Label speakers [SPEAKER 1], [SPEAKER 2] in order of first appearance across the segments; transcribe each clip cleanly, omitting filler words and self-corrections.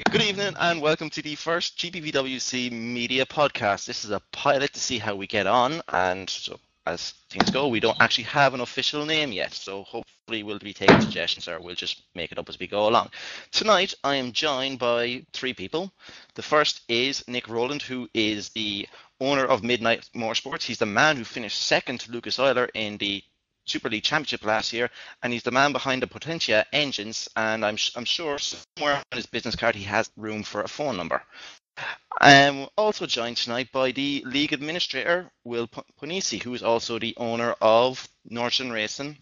[SPEAKER 1] Good evening and welcome to the first GPVWC Media Podcast. This is a pilot to see how we get on, and so as things go, we don't actually have an official name yet, so hopefully we'll be taking suggestions or we'll just make it up as we go along. Tonight I am joined by three people. The first is Nick Rowland, who is the owner of Midnight Motorsports. He's the man who finished second to Lucas Euler in the Super League Championship last year, and he's the man behind the Potentia engines, and I'm sure somewhere on his business card he has room for a phone number. Also joined tonight by the league administrator, Will Ponissi, who is also the owner of Northern Racing.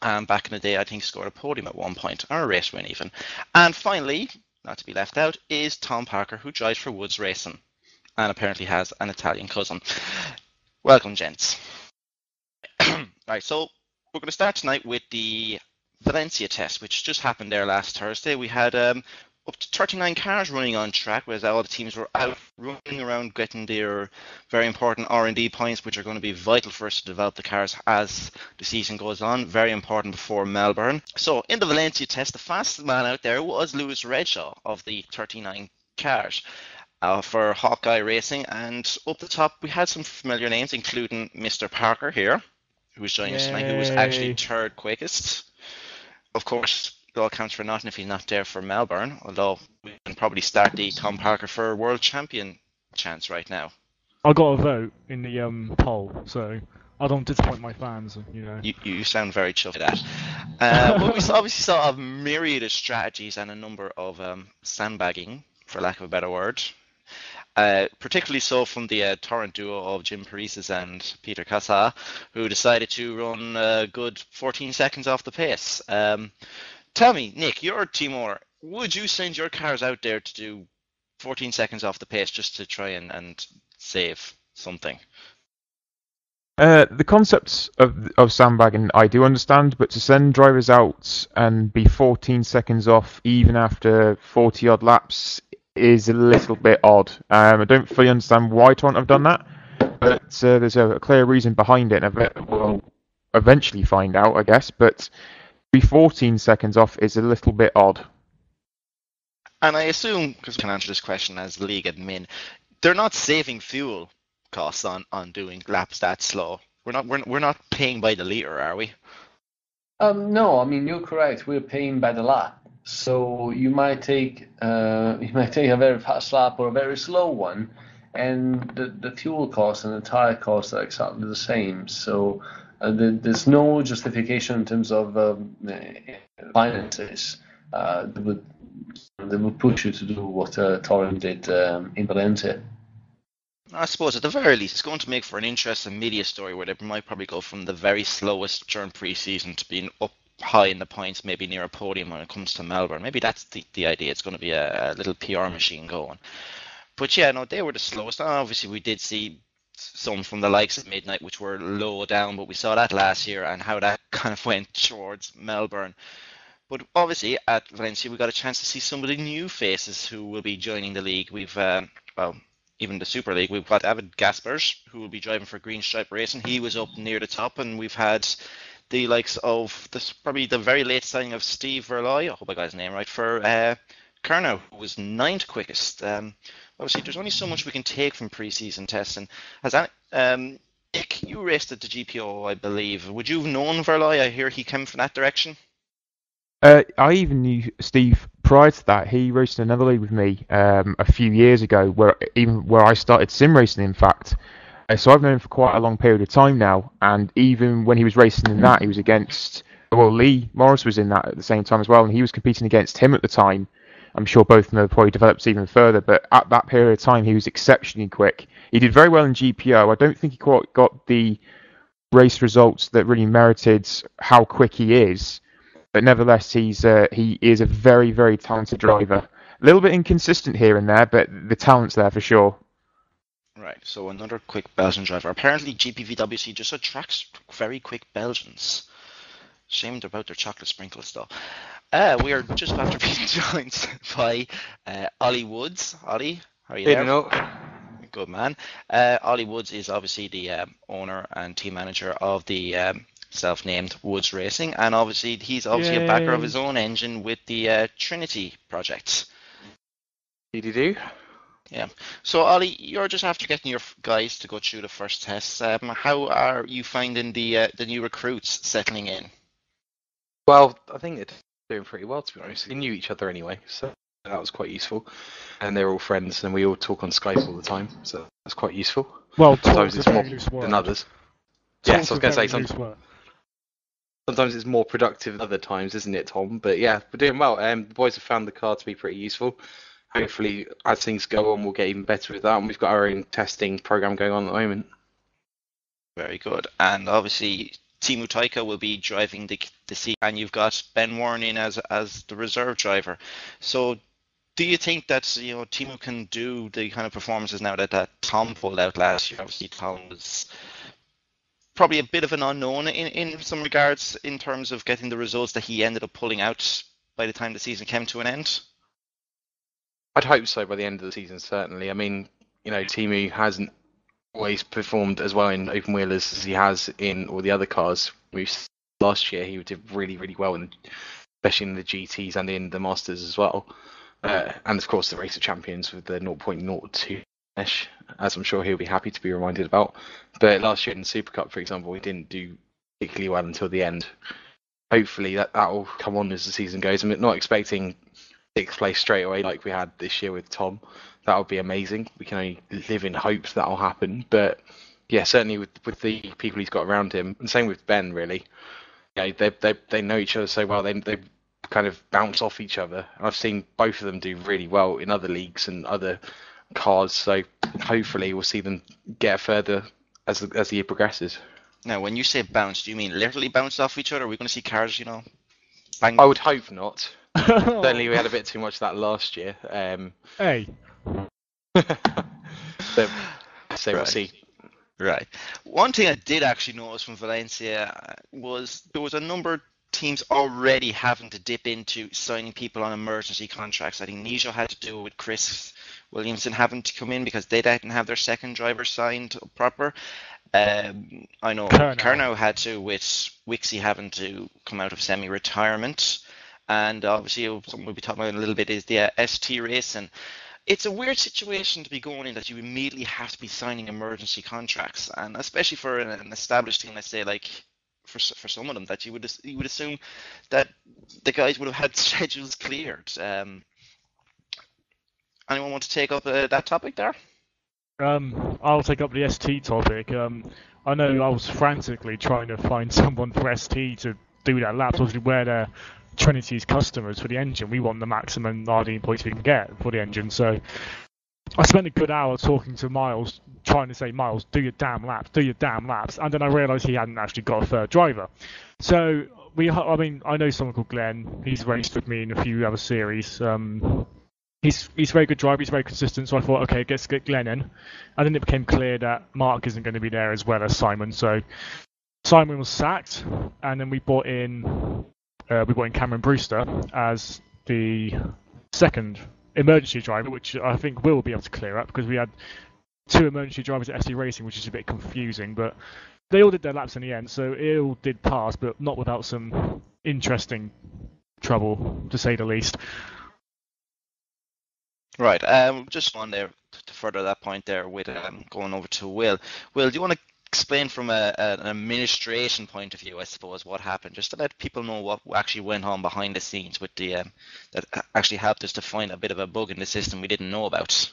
[SPEAKER 1] Back in the day, I think scored a podium at one point, or a race win even. And finally, not to be left out, is Tom Parker, who drives for Woods Racing, and apparently has an Italian cousin. Welcome, gents. Right, so we're going to start tonight with the Valencia test, which just happened there last Thursday. We had up to 39 cars running on track, whereas all the teams were out running around getting their very important R&D points, which are going to be vital for us to develop the cars as the season goes on. Very important before Melbourne. So in the Valencia test, the fastest man out there was Lewis Redshaw of the 39 cars. For Hawkeye Racing, and up the top we had some familiar names, including Mr. Parker here, who was joining us tonight, who was actually third quickest. Of course, it all counts for nothing if he's not there for Melbourne, although we can probably start the Tom Parker for World Champion chance right now.
[SPEAKER 2] I got a vote in the poll, so I don't disappoint my fans, you know.
[SPEAKER 1] You sound very chuffed at that. Well, we obviously saw a myriad of strategies and a number of sandbagging, for lack of a better word. Particularly so from the Torrent duo of Jim Paresis and Peter Casa, who decided to run a good 14 seconds off the pace. Tell me, Nick, you're a team owner. Would you send your cars out there to do 14 seconds off the pace just to try and save something?
[SPEAKER 3] The concepts of sandbagging I do understand, but to send drivers out and be 14 seconds off even after 40 odd laps is a little bit odd. I don't fully understand why Torrent have done that, but there's a clear reason behind it, and we'll eventually find out, I guess, but to be 14 seconds off is a little bit odd.
[SPEAKER 1] And I assume, because we can answer this question as league admin, they're not saving fuel costs on doing laps that slow. We're not paying by the litre, are we?
[SPEAKER 4] No, I mean, you're correct. We're paying by the lap. So you might take a very fast lap or a very slow one, and the fuel costs and the tire costs are exactly the same. So there's no justification in terms of finances that would push you to do what Torrent did in Valencia.
[SPEAKER 1] I suppose at the very least it's going to make for an interesting media story where they might probably go from the very slowest during pre-season to being up high in the points, maybe near a podium when it comes to Melbourne. Maybe that's the idea. It's going to be a little PR machine going. But yeah, no, they were the slowest. And obviously, we did see some from the likes of Midnight, which were low down, but we saw that last year and how that kind of went towards Melbourne. But obviously, at Valencia, we got a chance to see some of the new faces who will be joining the league. We've, even the Super League, we've got David Gaspers, who will be driving for Green Stripe Racing. He was up near the top, and we've had the likes of probably the very late signing of Steve Verloy, I hope I got his name right, for Kernow, who was 9th quickest. Obviously, there's only so much we can take from pre-season testing. Nick, you raced at the GPO, I believe. Would you have known Verloy? I hear he came from that direction.
[SPEAKER 3] I even knew Steve prior to that. He raced in another league with me a few years ago, where I started sim racing, in fact. So I've known him for quite a long period of time now, and even when he was racing in that, he was against, Lee Morris was in that at the same time as well, and he was competing against him at the time. I'm sure both of them have probably developed even further, but at that period of time, he was exceptionally quick. He did very well in GPO. I don't think he quite got the race results that really merited how quick he is, but nevertheless, he is a very, very talented driver. A little bit inconsistent here and there, but the talent's there for sure.
[SPEAKER 1] Right, so another quick Belgian driver. Apparently GPVWC just attracts very quick Belgians. Shamed about their chocolate sprinkles though. We are just after being joined by Ollie Woods. Ollie, how are you there?
[SPEAKER 5] No.
[SPEAKER 1] Good man. Ollie Woods is obviously the owner and team manager of the self-named Woods Racing, and obviously he's a backer of his own engine with the Trinity project.
[SPEAKER 5] Do?
[SPEAKER 1] Yeah. So Ollie, you're just after getting your guys to go through the first tests. How are you finding the new recruits settling in?
[SPEAKER 5] Well, I think they're doing pretty well, to be honest. They knew each other anyway, so that was quite useful. And they're all friends, and we all talk on Skype all the time, so that's quite useful.
[SPEAKER 2] Well,
[SPEAKER 5] Sometimes
[SPEAKER 2] talk's a
[SPEAKER 5] it's
[SPEAKER 2] very
[SPEAKER 5] more
[SPEAKER 2] loose word.
[SPEAKER 5] than others. Yes, I was going to say
[SPEAKER 2] Sometimes
[SPEAKER 5] sometimes it's more productive than other times, isn't it, Tom? But yeah, we're doing well. The boys have found the car to be pretty useful. Hopefully, as things go on, we'll get even better with that. And we've got our own testing program going on at the moment.
[SPEAKER 1] Very good. And obviously, Teemu Taika will be driving the seat, and you've got Ben Warren in as the reserve driver. So, do you think that Teemu can do the kind of performances now that Tom pulled out last year? Obviously, Tom was probably a bit of an unknown in some regards in terms of getting the results that he ended up pulling out by the time the season came to an end.
[SPEAKER 5] I'd hope so by the end of the season, certainly. I mean, Teemu hasn't always performed as well in open wheelers as he has in all the other cars. Last year he did really, really well, especially in the GTs and in the Masters as well. And of course the Race of Champions with the 0.02-ish, as I'm sure he'll be happy to be reminded about. But last year in the Super Cup, for example, he didn't do particularly well until the end. Hopefully that'll come on as the season goes. I'm not expecting 6th place straight away like we had this year with Tom. That would be amazing. We can only live in hopes that'll happen. But yeah, certainly with the people he's got around him, and same with Ben, really. They know each other so well. They kind of bounce off each other. And I've seen both of them do really well in other leagues and other cars. So hopefully we'll see them get further as the year progresses.
[SPEAKER 1] Now, when you say bounce, do you mean literally bounce off each other? Are we going to see cars, bang?
[SPEAKER 5] I would hope not. Certainly we had a bit too much of that last year.
[SPEAKER 2] Hey.
[SPEAKER 5] So we'll see.
[SPEAKER 1] Right. One thing I did actually notice from Valencia was there was a number of teams already having to dip into signing people on emergency contracts. I think Nijo had to do it with Chris Williamson having to come in because they didn't have their second driver signed proper. I know Carno had to with Wixie having to come out of semi-retirement. And obviously something we'll be talking about in a little bit is the ST race. And it's a weird situation to be going in that you immediately have to be signing emergency contracts, and especially for an established team, let's say, like for some of them, that you would assume that the guys would have had schedules cleared. Anyone want to take up that topic there?
[SPEAKER 2] I'll take up the ST topic. I know I was frantically trying to find someone for ST to do that lap, obviously where they're Trinity's customers for the engine. We want the maximum RD points we can get for the engine. So I spent a good hour talking to Miles, trying to say, Miles, do your damn laps. And then I realised he hadn't actually got a third driver. So I know someone called Glenn. He's raced with me in a few other series. He's a very good driver. He's very consistent. So I thought, okay, let's get Glenn in. And then it became clear that Mark isn't going to be there as well as Simon. So Simon was sacked, and then we brought in Cameron Brewster as the second emergency driver, which I think we'll be able to clear up because we had 2 emergency drivers at SC Racing, which is a bit confusing. But they all did their laps in the end, so it all did pass, but not without some interesting trouble, to say the least.
[SPEAKER 1] Right. Just on there to further that point there with going over to Will. Will, do you want to explain from an administration point of view, I suppose, what happened, just to let people know what actually went on behind the scenes with the that actually helped us to find a bit of a bug in the system we didn't know about?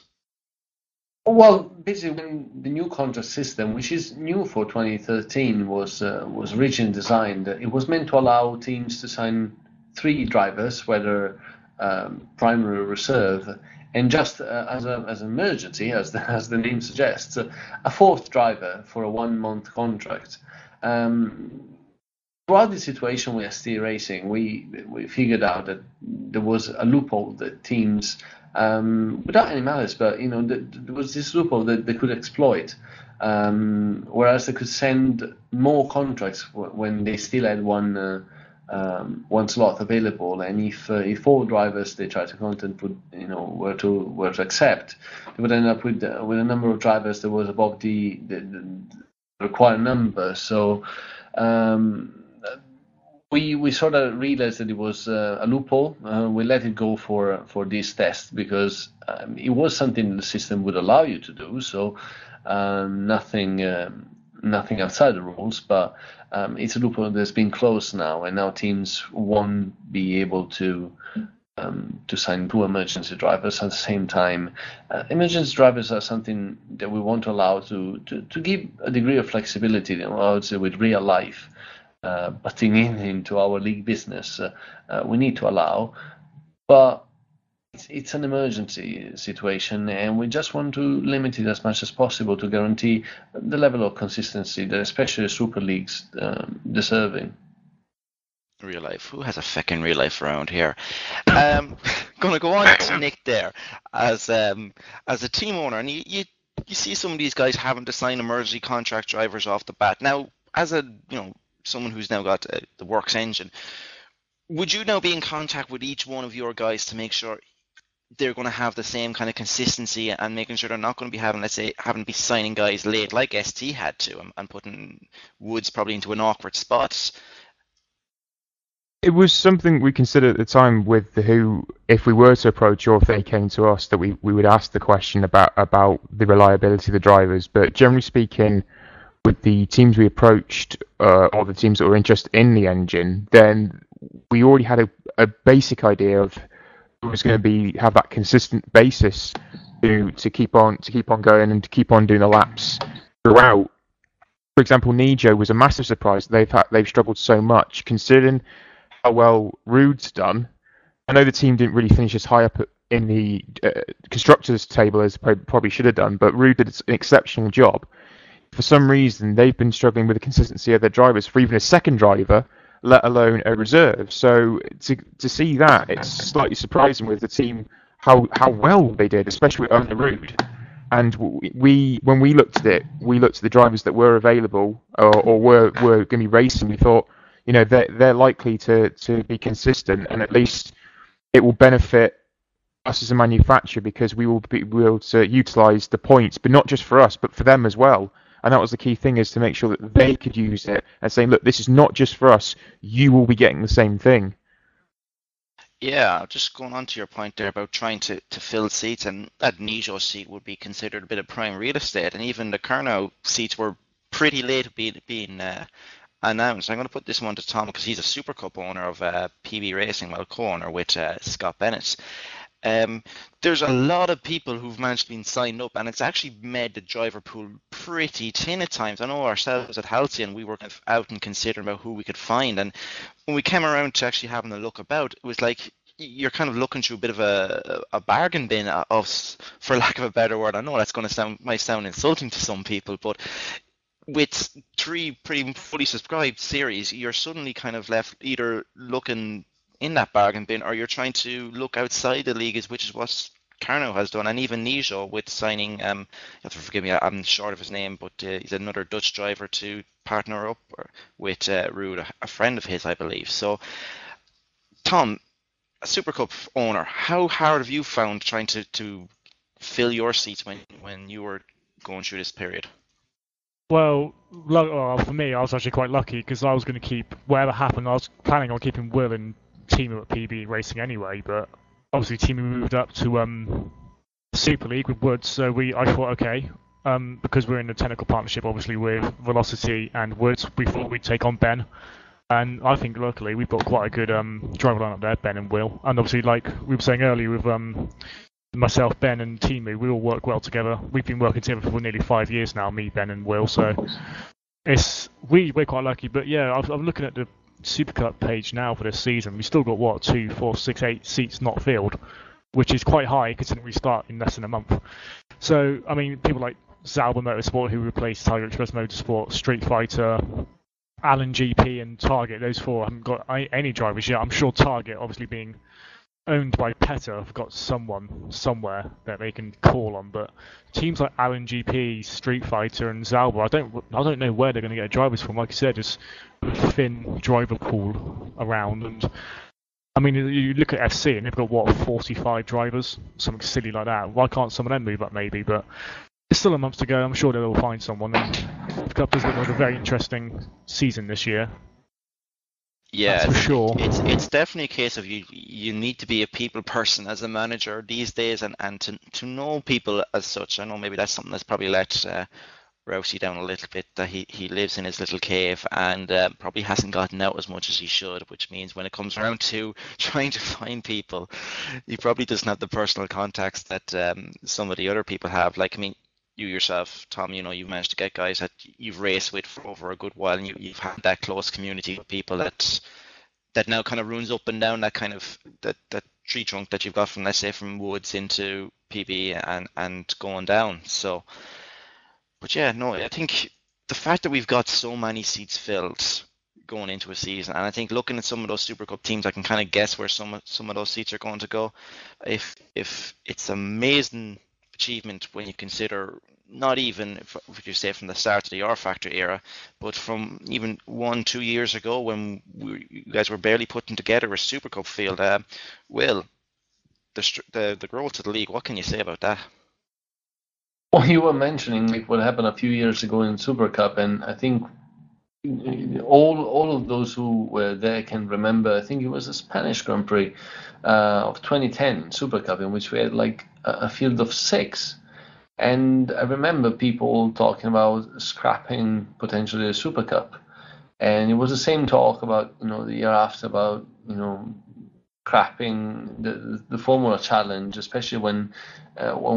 [SPEAKER 4] Well, basically, when the new contract system, which is new for 2013, was originally designed, it was meant to allow teams to sign 3 drivers, whether primary or reserve, and just as an emergency, as the name suggests, a 4th driver for a 1-month contract. Throughout the situation with ST Racing, we figured out that there was a loophole that teams, without any malice, but there was this loophole that they could exploit, whereas they could send more contracts when they still had one slot available, and if 4 drivers they tried to contact were to accept, they would end up with a number of drivers that was above the required number. So we sort of realized that it was a loophole. We let it go for this test because it was something the system would allow you to do. So nothing outside the rules, but it's a loophole that's been closed now, and now teams won't be able to sign 2 emergency drivers at the same time. Emergency drivers are something that we want to allow to give a degree of flexibility, I would say, with real life. Butting into our league business, we need to allow, but it's an emergency situation, and we just want to limit it as much as possible to guarantee the level of consistency that especially super leagues deserving.
[SPEAKER 1] Real life. Who has a feckin' real life around here? Gonna go on to Nick there as a team owner, and you see some of these guys having to sign emergency contract drivers off the bat. Now, as a someone who's now got the works engine, would you now be in contact with each one of your guys to make sure they're going to have the same kind of consistency and making sure they're not going to be having to be signing guys late like ST had to and putting Woods probably into an awkward spot?
[SPEAKER 3] It was something we considered at the time with who, if we were to approach or if they came to us, that we would ask the question about the reliability of the drivers. But generally speaking, with the teams we approached, or the teams that were interested in the engine, then we already had a basic idea of who was going to have that consistent basis to keep on going and to keep on doing the laps throughout. For example, Nijo was a massive surprise. They've struggled so much, considering how well Rude's done. I know the team didn't really finish as high up in the constructors table as probably should have done, but Rude did an exceptional job. For some reason, they've been struggling with the consistency of their drivers for even a second driver, let alone a reserve. So to see that, it's slightly surprising with the team how well they did, especially with Owner Rude. And when we looked at it, we looked at the drivers that were available or were going to be racing. We thought, they're likely to be consistent, and at least it will benefit us as a manufacturer because we will be able to utilise the points, but not just for us, but for them as well. And that was the key thing, is to make sure that they could use it and saying, look, this is not just for us. You will be getting the same thing.
[SPEAKER 1] Yeah, just going on to your point there about trying to fill seats, and that Nijo seat would be considered a bit of prime real estate, and even the Kernow seats were pretty late being announced. I'm going to put this one to Tom because he's a Super Cup owner of PB Racing, co-owner with Scott Bennett. There's a lot of people who've managed to be signed up, and it's actually made the driver pool pretty thin at times. I know ourselves at Halcyon, we were kind of out and considering about who we could find, and when we came around to actually having a look about, it was like you're kind of looking through a bit of a bargain bin of, for lack of a better word. I know that's going to might sound insulting to some people, but with 3 pretty fully subscribed series, you're suddenly kind of left either looking in that bargain bin, or you're trying to look outside the league, which is what Carno has done, and even Nijo with signing, you have to forgive me, I'm short of his name, but he's another Dutch driver to partner up with Rude, a friend of his, I believe. So, Tom, a Super Cup owner, how hard have you found trying to fill your seats when you were going through this period?
[SPEAKER 2] Well, for me, I was actually quite lucky because I was going to keep whatever happened. I was planning on keeping Will and Timu at PB Racing anyway, but obviously Timu moved up to Super League with Woods, so I thought, okay, because we're in a technical partnership, obviously with Velocity and Woods, we thought we'd take on Ben, and I think luckily we've got quite a good driver line up there, Ben and Will, and obviously like we were saying earlier with myself, Ben and Timu, we all work well together. We've been working together for nearly 5 years now, me, Ben and Will, so we're quite lucky. But yeah, I'm looking at the Super Cup page now for this season. We've still got 2, 4, 6, 8 seats not filled, which is quite high considering we start in less than a month. So I mean, people like Zauber Motorsport, who replaced Tiger Express Motorsport, Street Fighter, Allen GP and Target, those 4 haven't got any drivers yet. I'm sure Target, obviously being owned by PETA, have got someone somewhere that they can call on, but teams like Allen GP, Street Fighter and Zauber, I don't know where they're going to get drivers from. Like I said, just a thin driver pool around, and I mean, you look at FC and they've got 45 drivers, something silly like that. Why can't some of them move up maybe? But it's still a month to go. I'm sure they'll find someone, and the Cup is looking like a very interesting season this year.
[SPEAKER 1] Yeah,
[SPEAKER 2] That's for sure.
[SPEAKER 1] it's definitely a case of you need to be a people person as a manager these days, and to know people as such. I know maybe that's something that's probably let Rousey down a little bit, that he lives in his little cave and probably hasn't gotten out as much as he should, which means when it comes around to trying to find people, he probably doesn't have the personal contacts that some of the other people have. Like, I mean, you yourself, Tom, you've managed to get guys that you've raced with for over a good while, and you've had that close community of people that now kind of runs up and down that kind of that tree trunk that you've got from, let's say, from Woods into PB and going down. So, but yeah, no, I think the fact that we've got so many seats filled going into a season, and I think looking at some of those Super Cup teams, I can kind of guess where some of those seats are going to go. If it's amazing achievement when you consider not even if you say from the start of the R Factor era, but from even 1-2 years ago when you guys were barely putting together a Super Cup field. Will, the growth of the league, what can you say about that?
[SPEAKER 4] Well, you were mentioning like what happened a few years ago in Super Cup, and I think all of those who were there can remember. I think it was a Spanish Grand Prix of 2010 Super Cup, in which we had like a field of 6, and I remember people talking about scrapping potentially the Super Cup, and it was the same talk about the year after about scrapping the Formula Challenge, especially when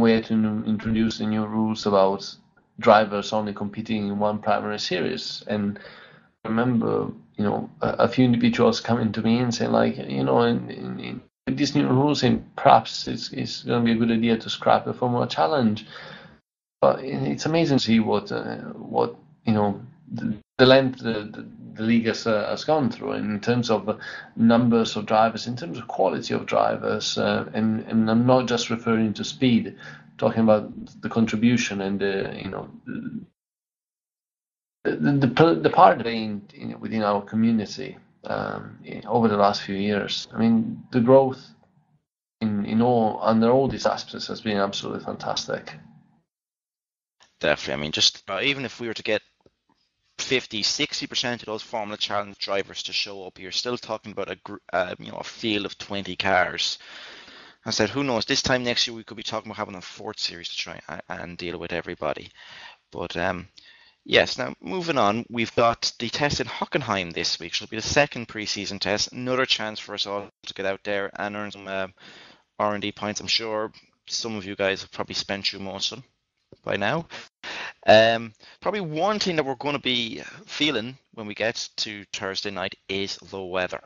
[SPEAKER 4] we had to introduce the new rules about drivers only competing in one primary series. And I remember, a few individuals coming to me and saying, like, in these new rules, perhaps it's going to be a good idea to scrap the Formula Challenge. But it's amazing to see what the length the league has gone through in terms of numbers of drivers, in terms of quality of drivers, and I'm not just referring to speed, talking about the contribution and the part they within our community over the last few years. I mean, the growth under all these aspects has been absolutely fantastic.
[SPEAKER 1] Definitely. I mean, just even if we were to get 50-60% of those Formula Challenge drivers to show up, you're still talking about a field of 20 cars. I said, who knows? This time next year we could be talking about having a 4th series to try and deal with everybody. But yes, now moving on, we've got the test in Hockenheim this week. It'll be the 2nd preseason test. Another chance for us all to get out there and earn some R&D points. I'm sure some of you guys have probably spent through most of them by now. Probably one thing that we're going to be feeling when we get to Thursday night is the weather.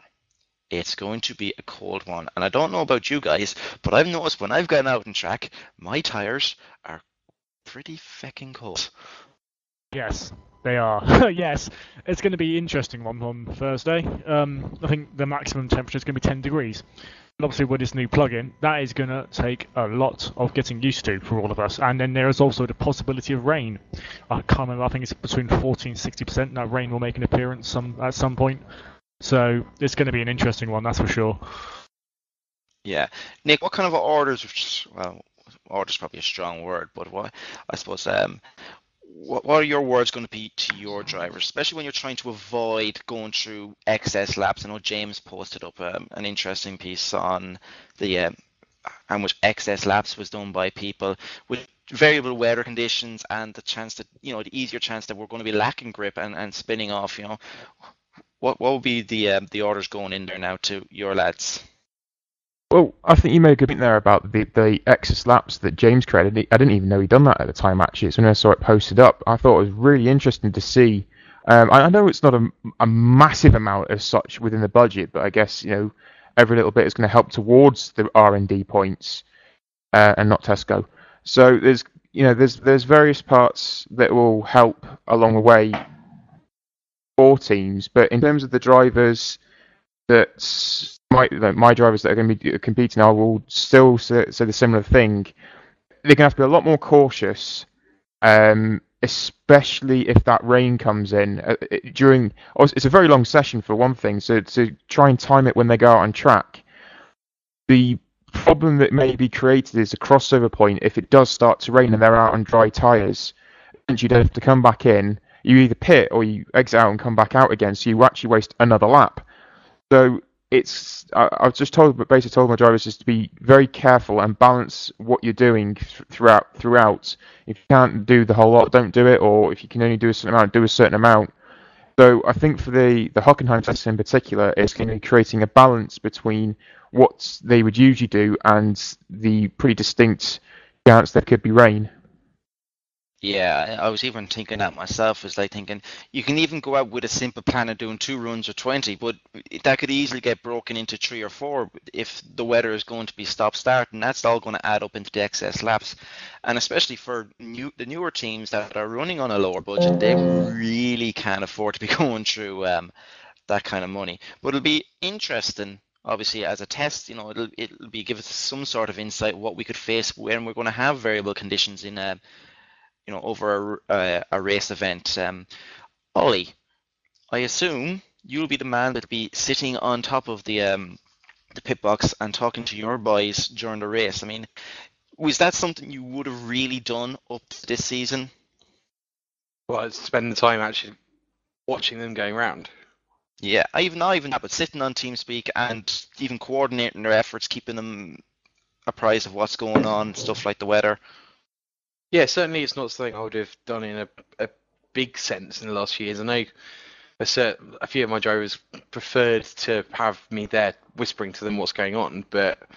[SPEAKER 1] It's going to be a cold one, and I don't know about you guys, but I've noticed when I've gone out on track, my tires are pretty feckin' cold.
[SPEAKER 2] Yes, they are. Yes, it's going to be an interesting one on Thursday. I think the maximum temperature is going to be 10 degrees. And obviously with this new plugin, that is going to take a lot of getting used to for all of us. And then there is also the possibility of rain. I can't remember, I think it's between 40 and 60% that rain will make an appearance at some point. So it's going to be an interesting one, that's for sure.
[SPEAKER 1] Yeah. Nick, what kind of orders, well, order's probably a strong word, but what I suppose, what are your words going to be to your drivers, especially when you're trying to avoid going through excess laps? I know James posted up an interesting piece on the how much excess laps was done by people with variable weather conditions and the chance that, the easier chance that we're going to be lacking grip and spinning off. What would be the orders going in there now to your lads?
[SPEAKER 3] Well, I think you made a good point there about the excess laps that James created. I didn't even know he'd done that at the time, actually. It's when I saw it posted up. I thought it was really interesting to see. I know it's not a massive amount as such within the budget, but I guess, every little bit is going to help towards the R&D points and not Tesco. So there's various parts that will help along the way for teams, but in terms of the drivers my drivers that are going to be competing, I will still say the similar thing. They're going to have to be a lot more cautious, especially if that rain comes in during. It's a very long session for one thing, so to try and time it when they go out on track. The problem that may be created is a crossover point. If it does start to rain and they're out on dry tyres, and you don't have to come back in, you either pit or you exit out and come back out again, so you actually waste another lap. So I've just basically told my drivers just to be very careful and balance what you're doing throughout. If you can't do the whole lot, don't do it, or if you can only do a certain amount, do a certain amount. So I think for the Hockenheim test in particular, it's going to be creating a balance between what they would usually do and the pretty distinct chance there could be rain.
[SPEAKER 1] Yeah, I was even thinking that myself. Is like thinking you can even go out with a simple plan of doing 2 runs or 20, but that could easily get broken into 3 or 4 if the weather is going to be stop-start, and that's all going to add up into the excess laps. And especially for the newer teams that are running on a lower budget, they really can't afford to be going through that kind of money. But it'll be interesting. Obviously, as a test, it'll be give us some sort of insight what we could face when we're going to have variable conditions in over a race event. Ollie, I assume you'll be the man that'll be sitting on top of the pit box and talking to your boys during the race. I mean, was that something you would have really done up to this season?
[SPEAKER 5] Well, spend the time actually watching them going round.
[SPEAKER 1] Yeah, not even that, but sitting on TeamSpeak and even coordinating their efforts, keeping them apprised of what's going on, stuff like the weather.
[SPEAKER 5] Yeah, certainly it's not something I would have done in a big sense in the last few years. I know a few of my drivers preferred to have me there whispering to them what's going on, but to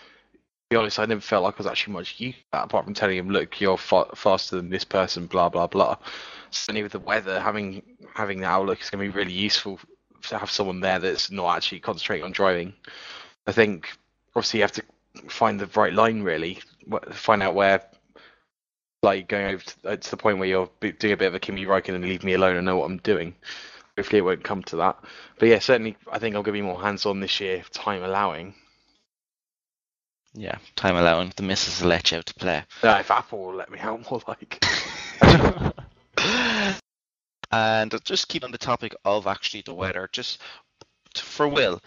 [SPEAKER 5] be honest, I never felt like I was actually much use of that, apart from telling them, look, you're faster than this person, blah, blah, blah. Certainly with the weather, having the outlook is going to be really useful to have someone there that's not actually concentrating on driving. I think, obviously, you have to find the right line, really, find out where, like going over to the point where you're doing a bit of a Kimi Räikkönen and leave me alone and know what I'm doing. Hopefully it won't come to that. But yeah, certainly I think I'm going to be more hands-on this year, time allowing.
[SPEAKER 1] Yeah, time allowing. The missus will let you out to play.
[SPEAKER 5] If Apple will let me out, more like.
[SPEAKER 1] And just keep on the topic of actually the weather, just for Will,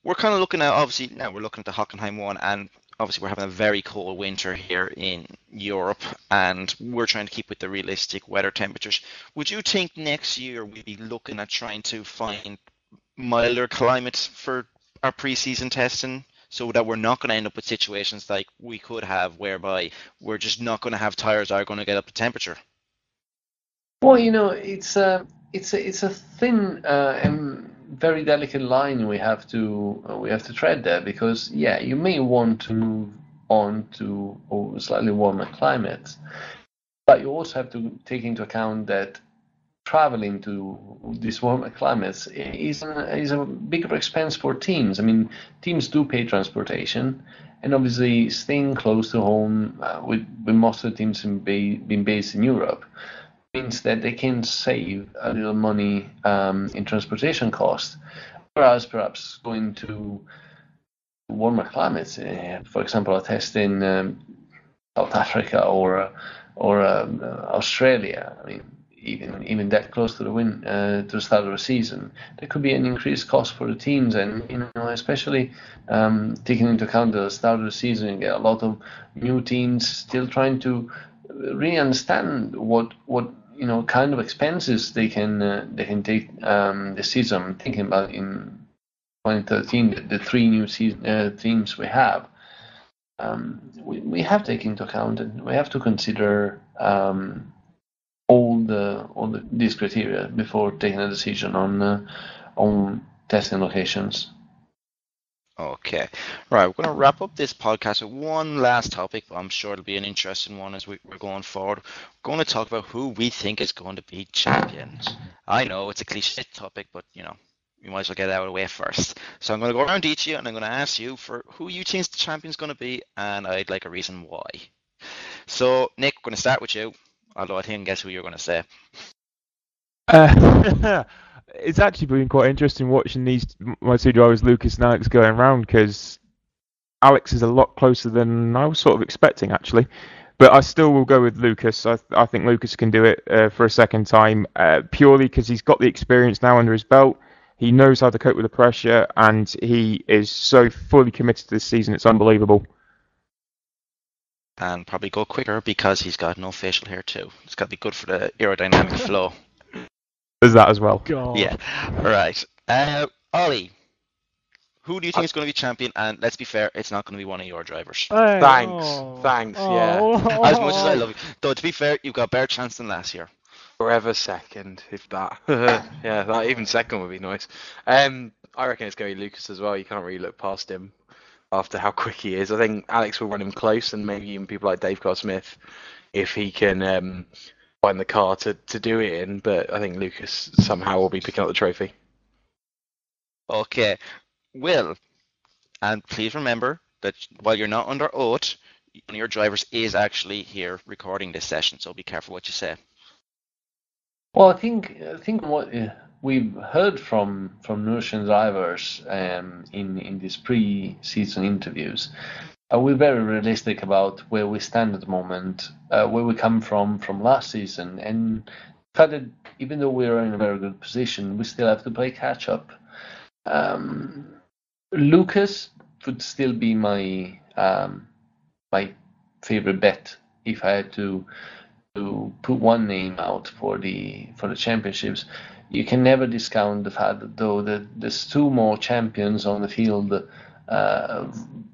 [SPEAKER 1] we're kind of looking at, obviously, now we're looking at the Hockenheim one, and obviously we're having a very cold winter here in Europe, and we're trying to keep with the realistic weather temperatures. Would you think next year we'd be looking at trying to find milder climates for our preseason testing, so that we're not going to end up with situations like we could have, whereby we're just not going to have tires that are going to get up to temperature?
[SPEAKER 4] Well, it's a thin and very delicate line we have to tread there, because you may want to move on to slightly warmer climates, but you also have to take into account that traveling to these warmer climates is a bigger expense for teams. I mean, teams do pay transportation, and obviously staying close to home with most of the teams being based in Europe means that they can save a little money in transportation costs, whereas perhaps going to warmer climates, for example, a test in South Africa or Australia. I mean, even that close to the start of the season, there could be an increased cost for the teams, and especially taking into account the start of the season, you get a lot of new teams still trying to really understand what kind of expenses they can take this season. I'm thinking about in 2013, the 3 new teams we have. We have to take into account, and we have to consider all these criteria before taking a decision on testing locations.
[SPEAKER 1] Okay, right. We're going to wrap up this podcast with one last topic, but I'm sure it'll be an interesting one as we're going forward. We're going to talk about who we think is going to be champions. I know it's a cliche topic, but we might as well get it out of the way first. So I'm going to go around each of you, and I'm going to ask you for who you think the champion's going to be, and I'd like a reason why. So Nick, we're going to start with you, although I think guess who you're going to say.
[SPEAKER 3] It's actually been quite interesting watching my 2 drivers, Lucas and Alex, going around, because Alex is a lot closer than I was sort of expecting, actually. But I still will go with Lucas. I think Lucas can do it for a second time, purely because he's got the experience now under his belt. He knows how to cope with the pressure, and he is so fully committed to this season. It's unbelievable.
[SPEAKER 1] And probably go quicker because he's got no facial hair too. It's got to be good for the aerodynamic flow.
[SPEAKER 3] There's that as well.
[SPEAKER 2] God.
[SPEAKER 1] Yeah. All right. Ollie, who do you think is going to be champion? And let's be fair, it's not going to be one of your drivers.
[SPEAKER 2] Hey,
[SPEAKER 5] Thanks, yeah.
[SPEAKER 1] As much as I love you. Though, to be fair, you've got a better chance than last year.
[SPEAKER 5] Forever second, if that. Yeah, that even second would be nice. I reckon it's going to be Lucas as well. You can't really look past him after how quick he is. I think Alex will run him close, and maybe even people like Dave Carl-Smith, if he can find the car to do it in. But I think Lucas somehow will be picking up the trophy.
[SPEAKER 1] Okay. Will, and please remember that while you're not under oath, one of your drivers is actually here recording this session, so be careful what you say.
[SPEAKER 4] Well, I think what we've heard from Russian drivers in these pre-season interviews, we're very realistic about where we stand at the moment, where we come from last season, and the fact that even though we're in a very good position, we still have to play catch up. Lucas would still be my my favorite bet if I had to put one name out for the championships. You can never discount the fact that though that there's two more champions on the field.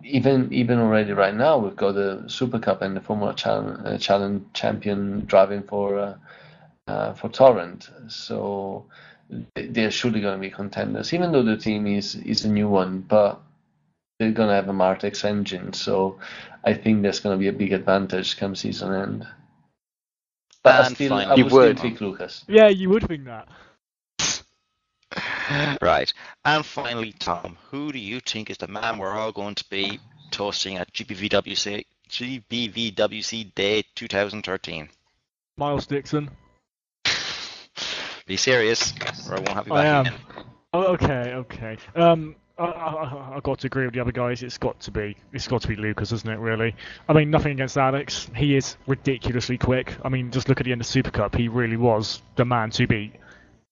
[SPEAKER 4] Even already right now, we've got the Super Cup and the Formula Challenge champion driving for Torrent. So they're surely going to be contenders, even though the team is a new one, but they're going to have a Martex engine. So I think there's going to be a big advantage come season end. But I would still pick Lucas.
[SPEAKER 2] Yeah, you would think that.
[SPEAKER 1] Right. And finally, Tom, who do you think is the man we're all going to be toasting at GPVWC Day 2013?
[SPEAKER 2] Miles Dixon.
[SPEAKER 1] Be serious, or I won't have you back
[SPEAKER 2] I am.
[SPEAKER 1] again.
[SPEAKER 2] Oh, okay. I've got to agree with the other guys. It's got to be Lucas, isn't it? Really. I mean, nothing against Alex. He is ridiculously quick. I mean, just look at the end of Super Cup. He really was the man to beat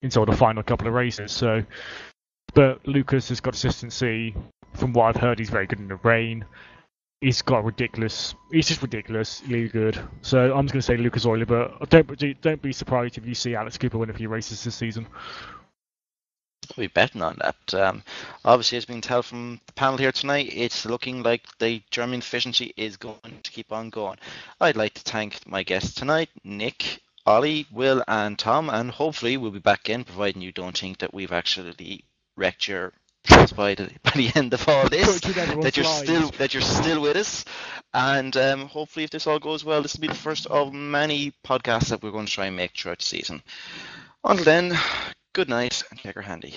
[SPEAKER 2] in sort of the final couple of races. So, but Lucas has got consistency. From what I've heard, he's very good in the rain. He's just ridiculously good. So I'm just going to say Lucas Euler, but don't be surprised if you see Alex Cooper win a few races this season.
[SPEAKER 1] We'll be betting on that. Obviously, as been told from the panel here tonight, it's looking like the German efficiency is going to keep on going. I'd like to thank my guests tonight, Nick, Ollie, Will, and Tom, and hopefully we'll be back in, providing you don't think that we've actually wrecked your thoughts by the end of all this, that you're still with us, and hopefully if this all goes well, this will be the first of many podcasts that we're going to try and make throughout the season. Until then, good night and take her handy.